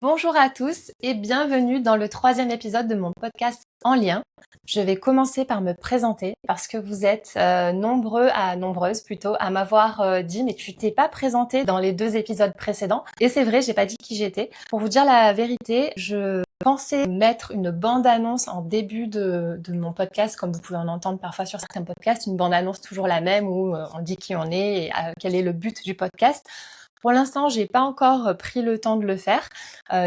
Bonjour à tous et bienvenue dans le 3e épisode de mon podcast En Lien. Je vais commencer par me présenter parce que vous êtes nombreuses à m'avoir dit mais tu t'es pas présenté dans les 2 épisodes précédents. Et c'est vrai, j'ai pas dit qui j'étais. Pour vous dire la vérité, je pensais mettre une bande-annonce en début de mon podcast, comme vous pouvez en entendre parfois sur certains podcasts, une bande-annonce toujours la même où on dit qui on est et quel est le but du podcast. Pour l'instant, j'ai pas encore pris le temps de le faire.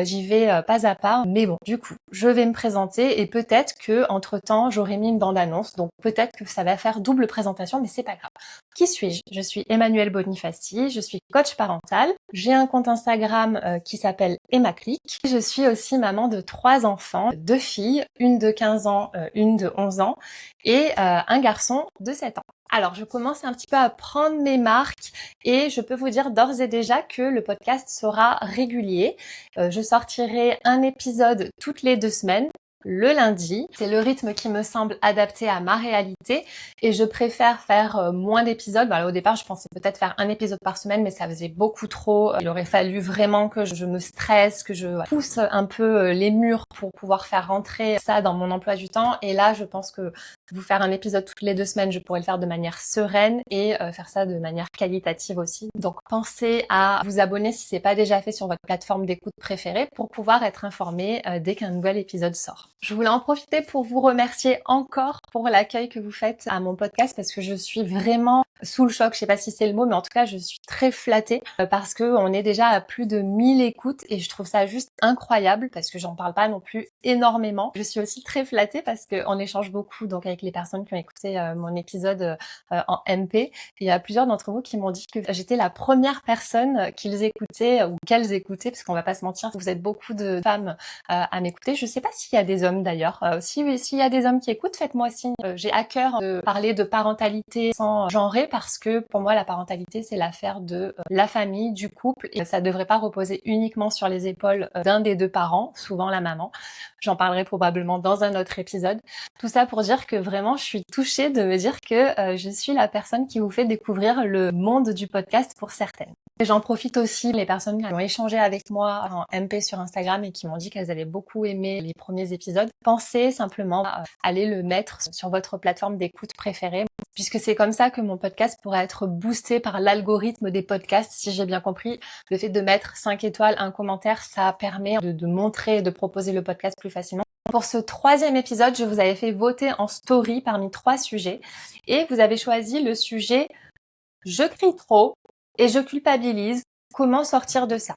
J'y vais pas à pas. Mais bon, du coup, je vais me présenter et peut-être que entre-temps, j'aurai mis une bande-annonce. Donc peut-être que ça va faire double présentation, mais c'est pas grave. Qui suis-je? Je suis Emmanuelle Bonifaci, je suis coach parental. J'ai un compte Instagram qui s'appelle EmmaClick. Je suis aussi maman de 3 enfants, 2 filles, une de 15 ans, une de 11 ans et un garçon de 7 ans. Alors, je commence un petit peu à prendre mes marques et je peux vous dire d'ores et déjà que le podcast sera régulier. Je sortirai un épisode toutes les 2 semaines. Le lundi, c'est le rythme qui me semble adapté à ma réalité et je préfère faire moins d'épisodes. Au départ, je pensais peut-être faire un épisode par semaine, mais ça faisait beaucoup trop. Il aurait fallu vraiment que je me stresse, que je pousse un peu les murs pour pouvoir faire rentrer ça dans mon emploi du temps. Et là, je pense que vous faire un épisode toutes les 2 semaines, je pourrais le faire de manière sereine et faire ça de manière qualitative aussi. Donc pensez à vous abonner si c'est pas déjà fait sur votre plateforme d'écoute préférée pour pouvoir être informé dès qu'un nouvel épisode sort. Je voulais en profiter pour vous remercier encore pour l'accueil que vous faites à mon podcast parce que je suis vraiment sous le choc, je sais pas si c'est le mot, mais en tout cas je suis très flattée parce que on est déjà à plus de 1000 écoutes et je trouve ça juste incroyable parce que j'en parle pas non plus énormément. Je suis aussi très flattée parce qu'on échange beaucoup donc avec les personnes qui ont écouté mon épisode en MP. Et il y a plusieurs d'entre vous qui m'ont dit que j'étais la première personne qu'ils écoutaient ou qu'elles écoutaient, parce qu'on va pas se mentir, vous êtes beaucoup de femmes à m'écouter. Je sais pas s'il y a des hommes d'ailleurs. S'il y a des hommes qui écoutent, faites-moi signe. J'ai à cœur de parler de parentalité sans genrer parce que pour moi la parentalité c'est l'affaire de la famille, du couple et ça devrait pas reposer uniquement sur les épaules d'un des 2 parents, souvent la maman. J'en parlerai probablement dans un autre épisode. Tout ça pour dire que vraiment je suis touchée de me dire que je suis la personne qui vous fait découvrir le monde du podcast pour certaines. Et j'en profite aussi, les personnes qui ont échangé avec moi en MP sur Instagram et qui m'ont dit qu'elles avaient beaucoup aimé les premiers épisodes. Pensez simplement à aller le mettre sur votre plateforme d'écoute préférée, puisque c'est comme ça que mon podcast pourra être boosté par l'algorithme des podcasts. Si j'ai bien compris, le fait de mettre 5 étoiles, un commentaire, ça permet de montrer et de proposer le podcast plus facilement. Pour ce 3e épisode, je vous avais fait voter en story parmi 3 sujets et vous avez choisi le sujet « Je crie trop et je culpabilise, comment sortir de ça ?»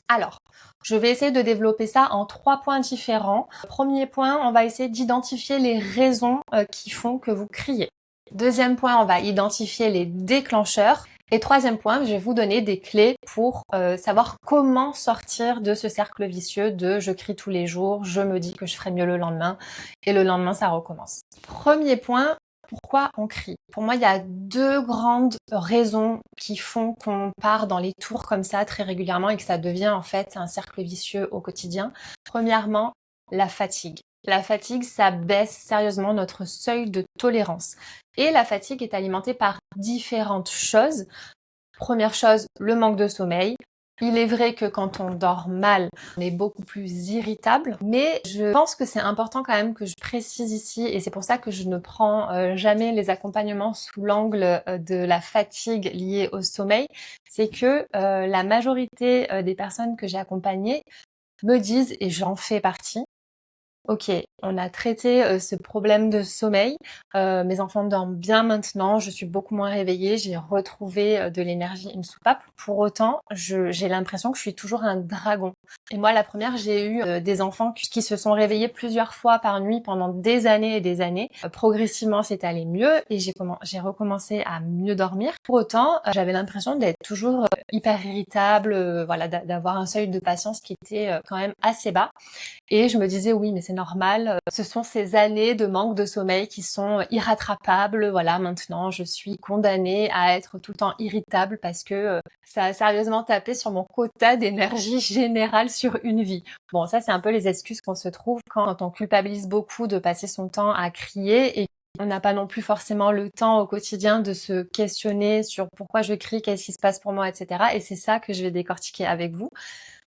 Alors, je vais essayer de développer ça en 3 points différents. Premier point, on va essayer d'identifier les raisons qui font que vous criez. Deuxième point, on va identifier les déclencheurs. Et 3e point, je vais vous donner des clés pour savoir comment sortir de ce cercle vicieux de je crie tous les jours, je me dis que je ferai mieux le lendemain et le lendemain ça recommence. Premier point, pourquoi on crie? Pour moi, il y a 2 grandes raisons qui font qu'on part dans les tours comme ça très régulièrement et que ça devient en fait un cercle vicieux au quotidien. Premièrement, la fatigue. La fatigue, ça baisse sérieusement notre seuil de tolérance. Et la fatigue est alimentée par différentes choses. Première chose, le manque de sommeil. Il est vrai que quand on dort mal, on est beaucoup plus irritable, mais je pense que c'est important quand même que je précise ici, et c'est pour ça que je ne prends jamais les accompagnements sous l'angle de la fatigue liée au sommeil, c'est que la majorité des personnes que j'ai accompagnées me disent, et j'en fais partie, ok, on a traité ce problème de sommeil, mes enfants dorment bien maintenant, je suis beaucoup moins réveillée, j'ai retrouvé de l'énergie, une soupape. Pour autant, j'ai l'impression que je suis toujours un dragon. Et moi, la première, j'ai eu des enfants qui se sont réveillés plusieurs fois par nuit pendant des années et des années. Progressivement, c'est allé mieux et j'ai recommencé à mieux dormir. Pour autant, j'avais l'impression d'être toujours hyper irritable, voilà, d'avoir un seuil de patience qui était quand même assez bas. Et je me disais oui, mais c'est normal. Ce sont ces années de manque de sommeil qui sont irrattrapables. Voilà, maintenant je suis condamnée à être tout le temps irritable parce que ça a sérieusement tapé sur mon quota d'énergie générale sur une vie. Bon, ça c'est un peu les excuses qu'on se trouve quand on culpabilise beaucoup de passer son temps à crier et on n'a pas non plus forcément le temps au quotidien de se questionner sur pourquoi je crie, qu'est-ce qui se passe pour moi, etc. Et c'est ça que je vais décortiquer avec vous.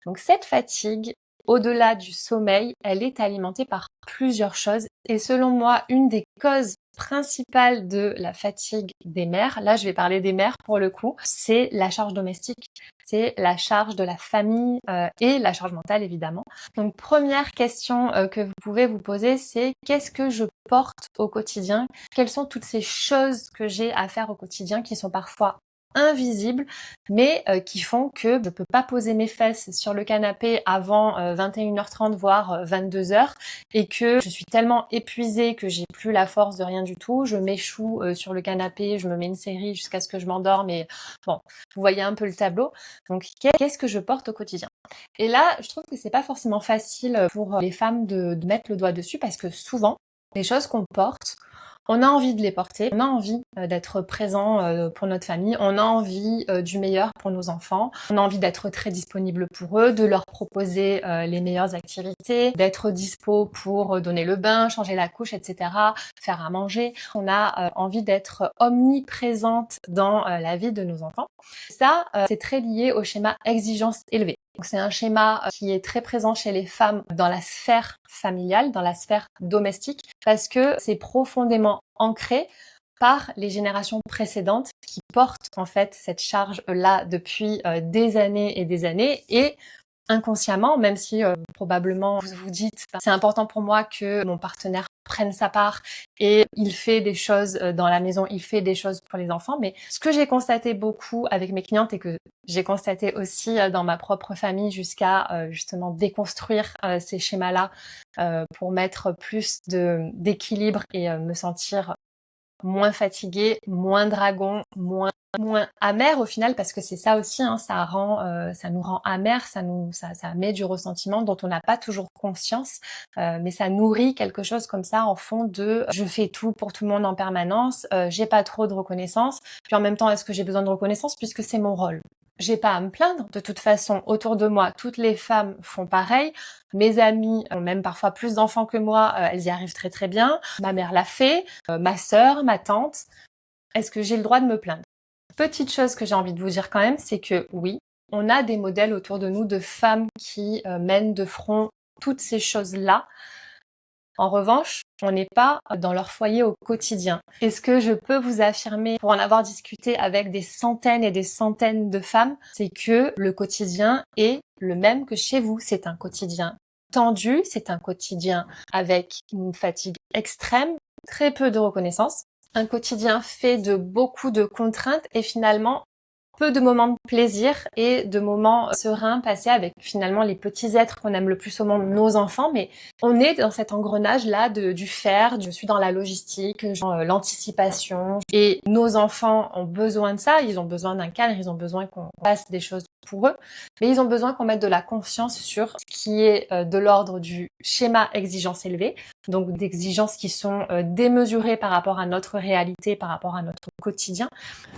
Donc cette fatigue, au-delà du sommeil, elle est alimentée par plusieurs choses. Et selon moi, une des causes principales de la fatigue des mères, là je vais parler des mères pour le coup, c'est la charge domestique, c'est la charge de la famille et la charge mentale évidemment. Donc première question que vous pouvez vous poser, c'est qu'est-ce que je porte au quotidien? Quelles sont toutes ces choses que j'ai à faire au quotidien qui sont parfois invisibles, mais qui font que je peux pas poser mes fesses sur le canapé avant 21h30 voire 22h et que je suis tellement épuisée que j'ai plus la force de rien du tout. Je m'échoue sur le canapé, je me mets une série jusqu'à ce que je m'endorme et bon, vous voyez un peu le tableau. Donc qu'est-ce que je porte au quotidien? Et là, je trouve que c'est pas forcément facile pour les femmes de mettre le doigt dessus parce que souvent, les choses qu'on porte, on a envie de les porter, on a envie d'être présent pour notre famille, on a envie du meilleur pour nos enfants, on a envie d'être très disponible pour eux, de leur proposer les meilleures activités, d'être dispo pour donner le bain, changer la couche, etc., faire à manger. On a envie d'être omniprésente dans la vie de nos enfants. Ça, c'est très lié au schéma exigence élevée. Donc c'est un schéma qui est très présent chez les femmes dans la sphère familiale, dans la sphère domestique, parce que c'est profondément ancré par les générations précédentes qui portent en fait cette charge-là depuis des années et des années et inconsciemment, même si probablement vous vous dites c'est important pour moi que mon partenaire prenne sa part et il fait des choses dans la maison, il fait des choses pour les enfants. Mais ce que j'ai constaté beaucoup avec mes clientes et que j'ai constaté aussi dans ma propre famille jusqu'à justement déconstruire ces schémas-là pour mettre plus d'équilibre et me sentir moins fatiguée, moins dragon, moins amer au final parce que c'est ça aussi, hein, ça nous rend amer, ça met du ressentiment dont on n'a pas toujours conscience, mais ça nourrit quelque chose comme ça en fond de je fais tout pour tout le monde en permanence, j'ai pas trop de reconnaissance, puis en même temps est-ce que j'ai besoin de reconnaissance puisque c'est mon rôle. J'ai pas à me plaindre, de toute façon, autour de moi, toutes les femmes font pareil. Mes amies ont même parfois plus d'enfants que moi, elles y arrivent très très bien. Ma mère l'a fait, ma sœur, ma tante. Est-ce que j'ai le droit de me plaindre? Petite chose que j'ai envie de vous dire quand même, c'est que oui, on a des modèles autour de nous de femmes qui mènent de front toutes ces choses-là. En revanche, on n'est pas dans leur foyer au quotidien. Et ce que je peux vous affirmer, pour en avoir discuté avec des centaines et des centaines de femmes, c'est que le quotidien est le même que chez vous. C'est un quotidien tendu, c'est un quotidien avec une fatigue extrême, très peu de reconnaissance, un quotidien fait de beaucoup de contraintes et finalement peu de moments de plaisir et de moments sereins passés avec finalement les petits êtres qu'on aime le plus au monde, nos enfants, mais on est dans cet engrenage-là du faire, je suis dans la logistique, dans l'anticipation, et nos enfants ont besoin de ça, ils ont besoin d'un cadre, ils ont besoin qu'on fasse des choses pour eux, mais ils ont besoin qu'on mette de la confiance sur ce qui est de l'ordre du schéma exigence élevée, donc d'exigences qui sont démesurées par rapport à notre réalité, par rapport à notre quotidien,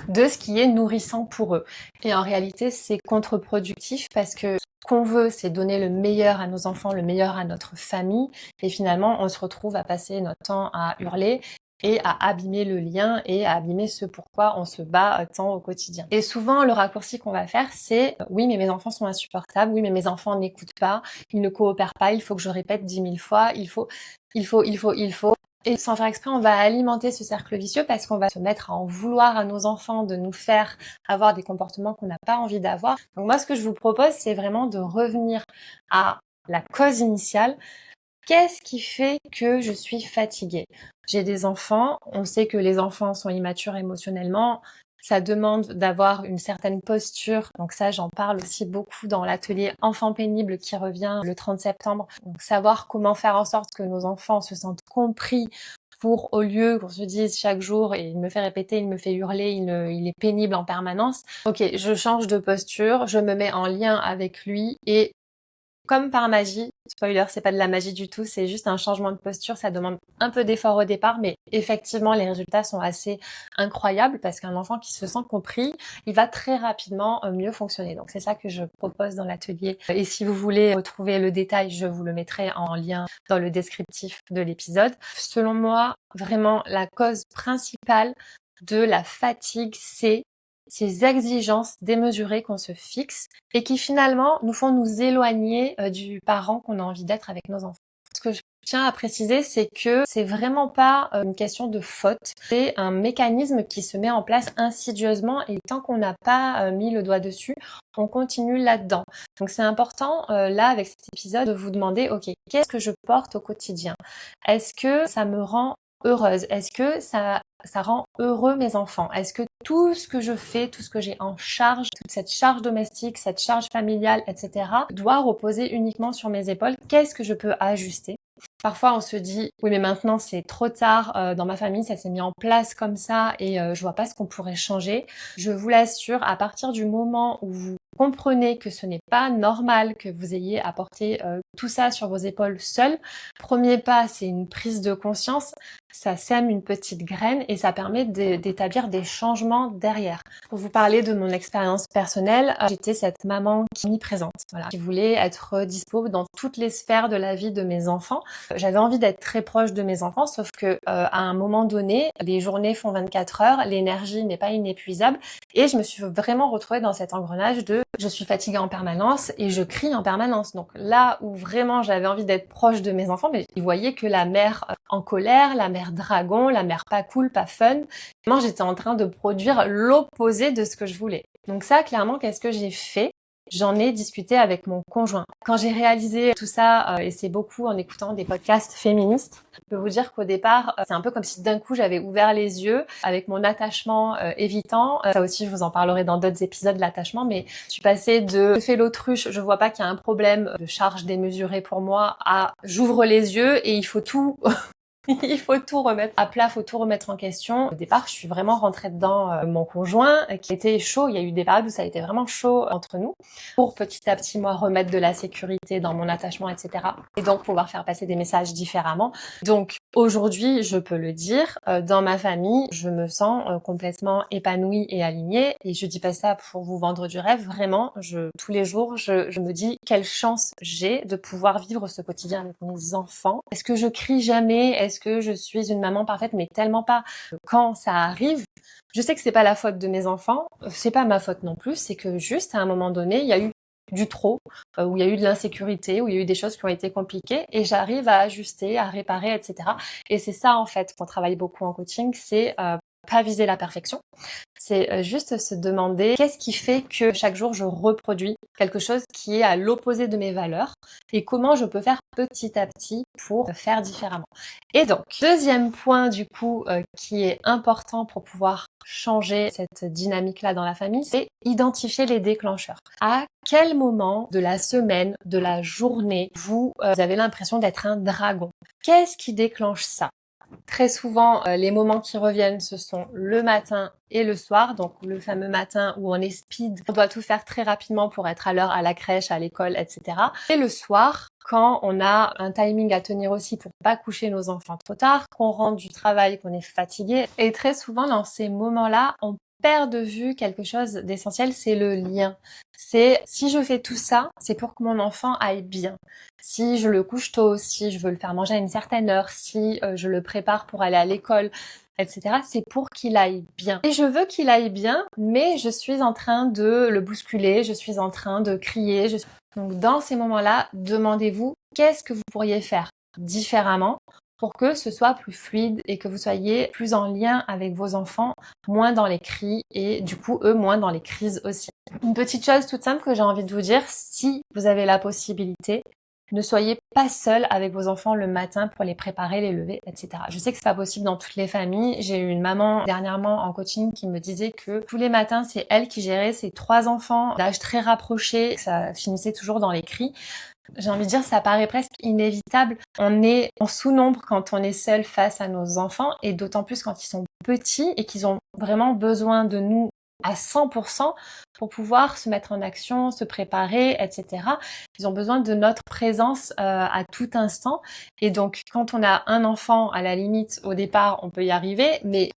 de ce qui est nourrissant pour eux. Et en réalité, c'est contre-productif parce que ce qu'on veut, c'est donner le meilleur à nos enfants, le meilleur à notre famille, et finalement, on se retrouve à passer notre temps à hurler et à abîmer le lien et à abîmer ce pourquoi on se bat tant au quotidien. Et souvent, le raccourci qu'on va faire, c'est oui, mais mes enfants sont insupportables, oui, mais mes enfants n'écoutent pas, ils ne coopèrent pas, il faut que je répète 10 000 fois, il faut. Et sans faire exprès, on va alimenter ce cercle vicieux parce qu'on va se mettre à en vouloir à nos enfants de nous faire avoir des comportements qu'on n'a pas envie d'avoir. Donc moi, ce que je vous propose, c'est vraiment de revenir à la cause initiale. Qu'est-ce qui fait que je suis fatiguée? J'ai des enfants, on sait que les enfants sont immatures émotionnellement, ça demande d'avoir une certaine posture, donc ça j'en parle aussi beaucoup dans l'atelier Enfants pénibles qui revient le 30 septembre. Donc savoir comment faire en sorte que nos enfants se sentent compris pour, au lieu qu'on se dise chaque jour, et il me fait répéter, il me fait hurler, il est pénible en permanence. Ok, je change de posture, je me mets en lien avec lui et comme par magie, spoiler, c'est pas de la magie du tout, c'est juste un changement de posture, ça demande un peu d'effort au départ, mais effectivement les résultats sont assez incroyables parce qu'un enfant qui se sent compris, il va très rapidement mieux fonctionner. Donc c'est ça que je propose dans l'atelier. Et si vous voulez retrouver le détail, je vous le mettrai en lien dans le descriptif de l'épisode. Selon moi, vraiment la cause principale de la fatigue, c'est ces exigences démesurées qu'on se fixe et qui finalement nous font nous éloigner du parent qu'on a envie d'être avec nos enfants. Ce que je tiens à préciser, c'est que c'est vraiment pas une question de faute, c'est un mécanisme qui se met en place insidieusement et tant qu'on n'a pas mis le doigt dessus, on continue là-dedans. Donc c'est important là avec cet épisode de vous demander, ok, qu'est-ce que je porte au quotidien? Est-ce que ça me rend heureuse? Est-ce que ça rend heureux mes enfants? Est-ce que tout ce que je fais, tout ce que j'ai en charge, toute cette charge domestique, cette charge familiale, etc., doit reposer uniquement sur mes épaules? Qu'est-ce que je peux ajuster? Parfois, on se dit, oui, mais maintenant, c'est trop tard. Dans ma famille, ça s'est mis en place comme ça et je vois pas ce qu'on pourrait changer. Je vous l'assure, à partir du moment où vous comprenez que ce n'est pas normal que vous ayez à porter tout ça sur vos épaules seul, premier pas, c'est une prise de conscience. Ça sème une petite graine et ça permet d'établir des changements derrière. Pour vous parler de mon expérience personnelle, j'étais cette maman qui m'y présente, voilà, qui voulait être dispo dans toutes les sphères de la vie de mes enfants. J'avais envie d'être très proche de mes enfants, sauf que à un moment donné, les journées font 24 heures, l'énergie n'est pas inépuisable et je me suis vraiment retrouvée dans cet engrenage de je suis fatiguée en permanence et je crie en permanence. Donc là où vraiment j'avais envie d'être proche de mes enfants, mais ils voyaient que la mère en colère, la mère dragon, la mère pas cool, pas fun. Moi, j'étais en train de produire l'opposé de ce que je voulais. Donc ça, clairement, qu'est-ce que j'ai fait? J'en ai discuté avec mon conjoint. Quand j'ai réalisé tout ça, et c'est beaucoup en écoutant des podcasts féministes, je peux vous dire qu'au départ, c'est un peu comme si d'un coup j'avais ouvert les yeux avec mon attachement évitant. Ça aussi, je vous en parlerai dans d'autres épisodes de l'attachement, mais je suis passée de je fais l'autruche, je vois pas qu'il y a un problème de charge démesurée pour moi, à j'ouvre les yeux et il faut tout il faut tout remettre à plat, faut tout remettre en question. Au départ, je suis vraiment rentrée dedans, mon conjoint, qui était chaud. Il y a eu des périodes où ça a été vraiment chaud entre nous, pour petit à petit, moi, remettre de la sécurité dans mon attachement, etc. Et donc, pouvoir faire passer des messages différemment. Donc, aujourd'hui, je peux le dire, dans ma famille, je me sens complètement épanouie et alignée. Et je dis pas ça pour vous vendre du rêve. Vraiment, tous les jours, je me dis quelle chance j'ai de pouvoir vivre ce quotidien avec mes enfants. Est-ce que je crie jamais? Est-ce que je suis une maman parfaite? Mais tellement pas. Quand ça arrive, je sais que c'est pas la faute de mes enfants, c'est pas ma faute non plus, c'est que juste à un moment donné, il y a eu du trop, où il y a eu de l'insécurité, où il y a eu des choses qui ont été compliquées et j'arrive à ajuster, à réparer, etc. Et c'est ça en fait qu'on travaille beaucoup en coaching, c'est pas viser la perfection. C'est juste se demander qu'est-ce qui fait que chaque jour je reproduis quelque chose qui est à l'opposé de mes valeurs et comment je peux faire petit à petit pour faire différemment. Et donc, deuxième point du coup qui est important pour pouvoir changer cette dynamique-là dans la famille, c'est identifier les déclencheurs. À quel moment de la semaine, de la journée, vous avez l'impression d'être un dragon? Qu'est-ce qui déclenche ça? Très souvent, les moments qui reviennent, ce sont le matin et le soir. Donc, le fameux matin où on est speed, on doit tout faire très rapidement pour être à l'heure à la crèche, à l'école, etc. Et le soir, quand on a un timing à tenir aussi pour pas coucher nos enfants trop tard, qu'on rentre du travail, qu'on est fatigué. Et très souvent, dans ces moments-là, on perd de vue quelque chose d'essentiel, c'est le lien. C'est si je fais tout ça, c'est pour que mon enfant aille bien. Si je le couche tôt, si je veux le faire manger à une certaine heure, si je le prépare pour aller à l'école, etc., c'est pour qu'il aille bien. Et je veux qu'il aille bien, mais je suis en train de le bousculer, je suis en train de crier. Donc dans ces moments-là, demandez-vous qu'est-ce que vous pourriez faire différemment pour que ce soit plus fluide et que vous soyez plus en lien avec vos enfants, moins dans les cris et du coup, eux, moins dans les crises aussi. Une petite chose toute simple que j'ai envie de vous dire, si vous avez la possibilité, ne soyez pas seul avec vos enfants le matin pour les préparer, les lever, etc. Je sais que c'est pas possible dans toutes les familles. J'ai eu une maman dernièrement en coaching qui me disait que tous les matins, c'est elle qui gérait ses 3 enfants d'âge très rapproché. Ça finissait toujours dans les cris. J'ai envie de dire, ça paraît presque inévitable. On est en sous-nombre quand on est seul face à nos enfants et d'autant plus quand ils sont petits et qu'ils ont vraiment besoin de nous à 100% pour pouvoir se mettre en action, se préparer, etc. Ils ont besoin de notre présence à tout instant. Et donc, quand on a un enfant, à la limite, au départ, on peut y arriver, mais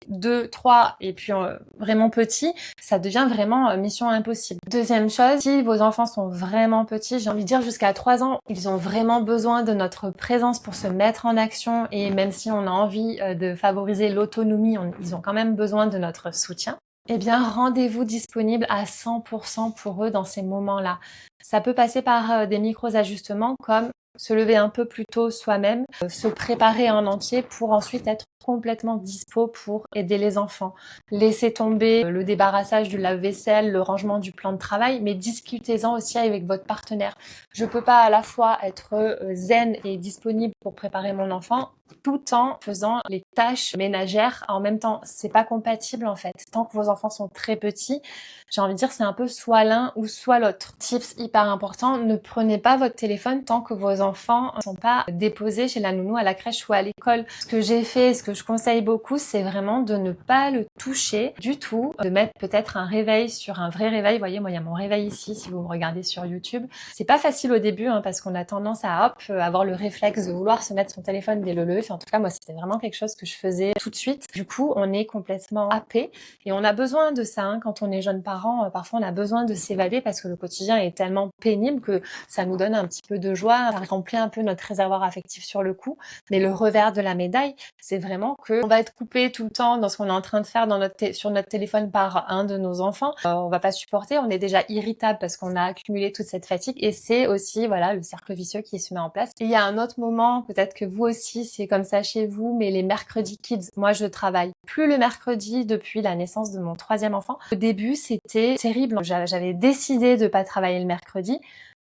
2, 3 et puis vraiment petits, ça devient vraiment mission impossible. Deuxième chose, si vos enfants sont vraiment petits, j'ai envie de dire jusqu'à 3 ans, ils ont vraiment besoin de notre présence pour se mettre en action et même si on a envie de favoriser l'autonomie, ils ont quand même besoin de notre soutien. Eh bien, rendez-vous disponible à 100% pour eux dans ces moments-là. Ça peut passer par des micros ajustements comme se lever un peu plus tôt soi-même, se préparer en entier pour ensuite être complètement dispo pour aider les enfants. Laissez tomber le débarrassage du lave-vaisselle, le rangement du plan de travail, mais discutez-en aussi avec votre partenaire. Je peux pas à la fois être zen et disponible pour préparer mon enfant tout en faisant les tâches ménagères en même temps. C'est pas compatible en fait. Tant que vos enfants sont très petits, j'ai envie de dire c'est un peu soit l'un ou soit l'autre. Tips hyper important, ne prenez pas votre téléphone tant que vos enfants ne sont pas déposés chez la nounou, à la crèche ou à l'école. Ce que j'ai fait, ce que je conseille beaucoup, c'est vraiment de ne pas le toucher du tout, de mettre peut-être un réveil sur un vrai réveil. Vous voyez, moi il y a mon réveil ici si vous me regardez sur YouTube. C'est pas facile au début parce qu'on a tendance à avoir le réflexe de vouloir se mettre son téléphone dès le lever. Enfin, en tout cas, moi c'était vraiment quelque chose que je faisais tout de suite. Du coup, on est complètement happé et on a besoin de ça quand on est jeune parent. Parfois, on a besoin de s'évader parce que le quotidien est tellement pénible que ça nous donne un petit peu de joie, ça remplit un peu notre réservoir affectif sur le coup. Mais le revers de la médaille, c'est vraiment que on va être coupé tout le temps dans ce qu'on est en train de faire sur notre téléphone par un de nos enfants. On va pas supporter, on est déjà irritable parce qu'on a accumulé toute cette fatigue et c'est aussi voilà le cercle vicieux qui se met en place. Et il y a un autre moment, peut-être que vous aussi c'est comme ça chez vous, mais les mercredis kids, moi je travaille plus le mercredi depuis la naissance de mon troisième enfant. Au début c'était terrible, j'avais décidé de pas travailler le mercredi,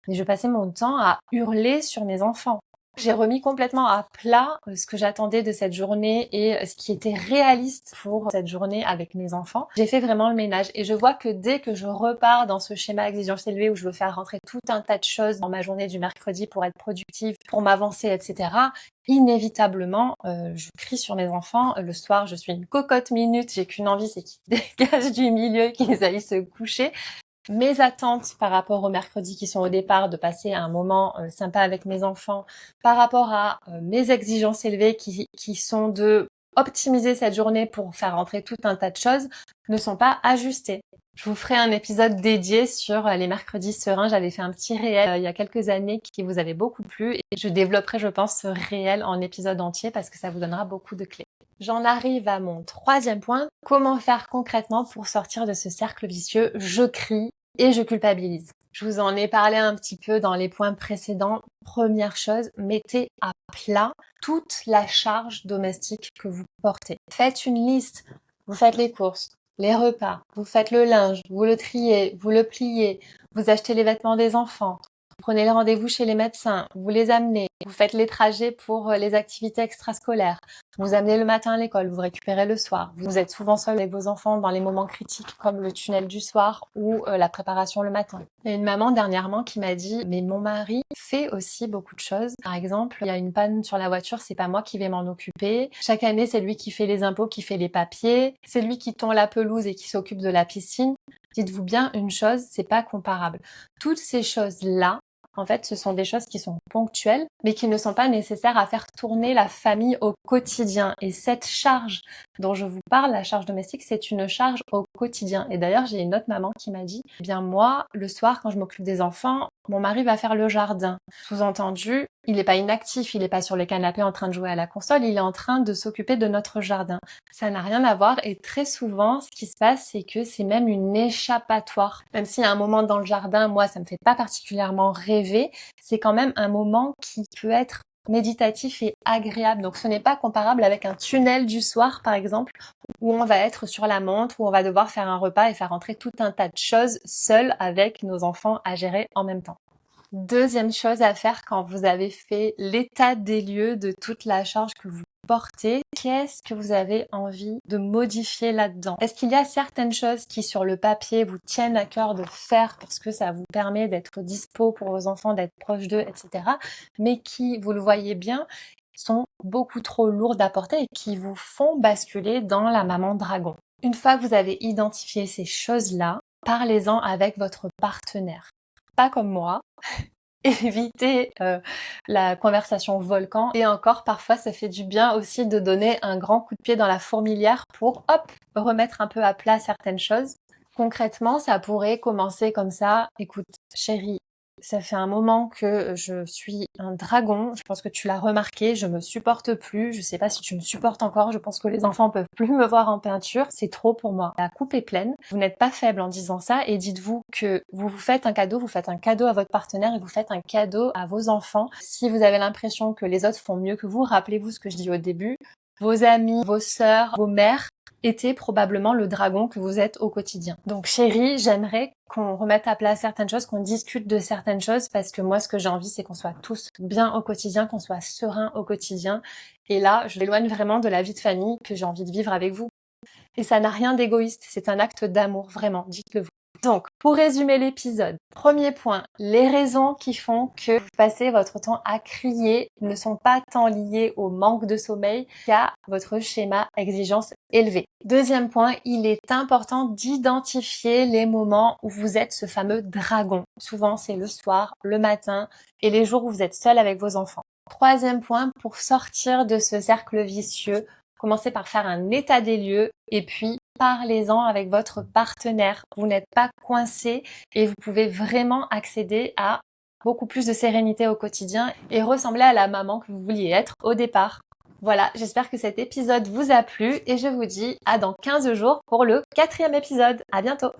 mais je passais mon temps à hurler sur mes enfants. J'ai remis complètement à plat ce que j'attendais de cette journée et ce qui était réaliste pour cette journée avec mes enfants. J'ai fait vraiment le ménage et je vois que dès que je repars dans ce schéma exigence élevée où je veux faire rentrer tout un tas de choses dans ma journée du mercredi pour être productive, pour m'avancer, etc., inévitablement, je crie sur mes enfants. Le soir, je suis une cocotte minute, j'ai qu'une envie, c'est qu'ils dégagent du milieu, qu'ils aillent se coucher. Mes attentes par rapport aux mercredis qui sont au départ, de passer un moment sympa avec mes enfants, par rapport à mes exigences élevées qui sont de optimiser cette journée pour faire rentrer tout un tas de choses, ne sont pas ajustées. Je vous ferai un épisode dédié sur les mercredis sereins. J'avais fait un petit réel il y a quelques années qui vous avait beaucoup plu et je développerai, je pense, ce réel en épisode entier parce que ça vous donnera beaucoup de clés. J'en arrive à mon troisième point. Comment faire concrètement pour sortir de ce cercle vicieux? Je crie et je culpabilise. Je vous en ai parlé un petit peu dans les points précédents. Première chose, mettez à plat toute la charge domestique que vous portez. Faites une liste. Vous faites les courses, les repas, vous faites le linge, vous le triez, vous le pliez, vous achetez les vêtements des enfants, vous prenez le rendez-vous chez les médecins, vous les amenez, vous faites les trajets pour les activités extrascolaires, vous amenez le matin à l'école, vous récupérez le soir, vous êtes souvent seul avec vos enfants dans les moments critiques comme le tunnel du soir ou la préparation le matin. Il y a une maman dernièrement qui m'a dit « mais mon mari fait aussi beaucoup de choses. Par exemple, il y a une panne sur la voiture, c'est pas moi qui vais m'en occuper. Chaque année, c'est lui qui fait les impôts, qui fait les papiers, c'est lui qui tond la pelouse et qui s'occupe de la piscine. » Dites-vous bien une chose, c'est pas comparable. Toutes ces choses-là, en fait, ce sont des choses qui sont ponctuelles, mais qui ne sont pas nécessaires à faire tourner la famille au quotidien. Et cette charge dont je vous parle, la charge domestique, c'est une charge au quotidien. Et d'ailleurs, j'ai une autre maman qui m'a dit, eh bien moi, le soir, quand je m'occupe des enfants, mon mari va faire le jardin. Sous-entendu, il n'est pas inactif, il n'est pas sur le canapé en train de jouer à la console, il est en train de s'occuper de notre jardin. Ça n'a rien à voir et très souvent, ce qui se passe, c'est que c'est même une échappatoire. Même s'il y a un moment dans le jardin, moi, ça me fait pas particulièrement rêver, c'est quand même un moment qui peut être méditatif et agréable. Donc ce n'est pas comparable avec un tunnel du soir, par exemple, où on va être sur la montre, où on va devoir faire un repas et faire rentrer tout un tas de choses seuls avec nos enfants à gérer en même temps. Deuxième chose à faire quand vous avez fait l'état des lieux de toute la charge que vous portez, qu'est-ce que vous avez envie de modifier là-dedans? Est-ce qu'il y a certaines choses qui sur le papier vous tiennent à cœur de faire parce que ça vous permet d'être dispo pour vos enfants, d'être proche d'eux, etc. mais qui, vous le voyez bien, sont beaucoup trop lourdes à porter et qui vous font basculer dans la maman dragon? Une fois que vous avez identifié ces choses-là, parlez-en avec votre partenaire. Pas comme moi, éviter la conversation volcan et encore parfois ça fait du bien aussi de donner un grand coup de pied dans la fourmilière pour remettre un peu à plat certaines choses. Concrètement, ça pourrait commencer comme ça. Écoute, chérie, ça fait un moment que je suis un dragon. Je pense que tu l'as remarqué, je me supporte plus. Je sais pas si tu me supportes encore. Je pense que les enfants peuvent plus me voir en peinture. C'est trop pour moi. La coupe est pleine. Vous n'êtes pas faible en disant ça et dites-vous que vous vous faites un cadeau à votre partenaire et vous faites un cadeau à vos enfants. Si vous avez l'impression que les autres font mieux que vous, rappelez-vous ce que je dis au début. Vos amis, vos sœurs, vos mères étaient probablement le dragon que vous êtes au quotidien. Donc chérie, j'aimerais qu'on remette à plat certaines choses, qu'on discute de certaines choses parce que moi ce que j'ai envie c'est qu'on soit tous bien au quotidien, qu'on soit serein au quotidien. Et là, je m'éloigne vraiment de la vie de famille que j'ai envie de vivre avec vous. Et ça n'a rien d'égoïste, c'est un acte d'amour, vraiment, dites-le vous. Donc, pour résumer l'épisode, premier point, les raisons qui font que vous passez votre temps à crier ne sont pas tant liées au manque de sommeil qu'à votre schéma exigence élevé. Deuxième point, il est important d'identifier les moments où vous êtes ce fameux dragon. Souvent, c'est le soir, le matin et les jours où vous êtes seul avec vos enfants. Troisième point, pour sortir de ce cercle vicieux, commencez par faire un état des lieux et puis parlez-en avec votre partenaire. Vous n'êtes pas coincé et vous pouvez vraiment accéder à beaucoup plus de sérénité au quotidien et ressembler à la maman que vous vouliez être au départ. Voilà, j'espère que cet épisode vous a plu et je vous dis à dans 15 jours pour le 4e épisode. À bientôt!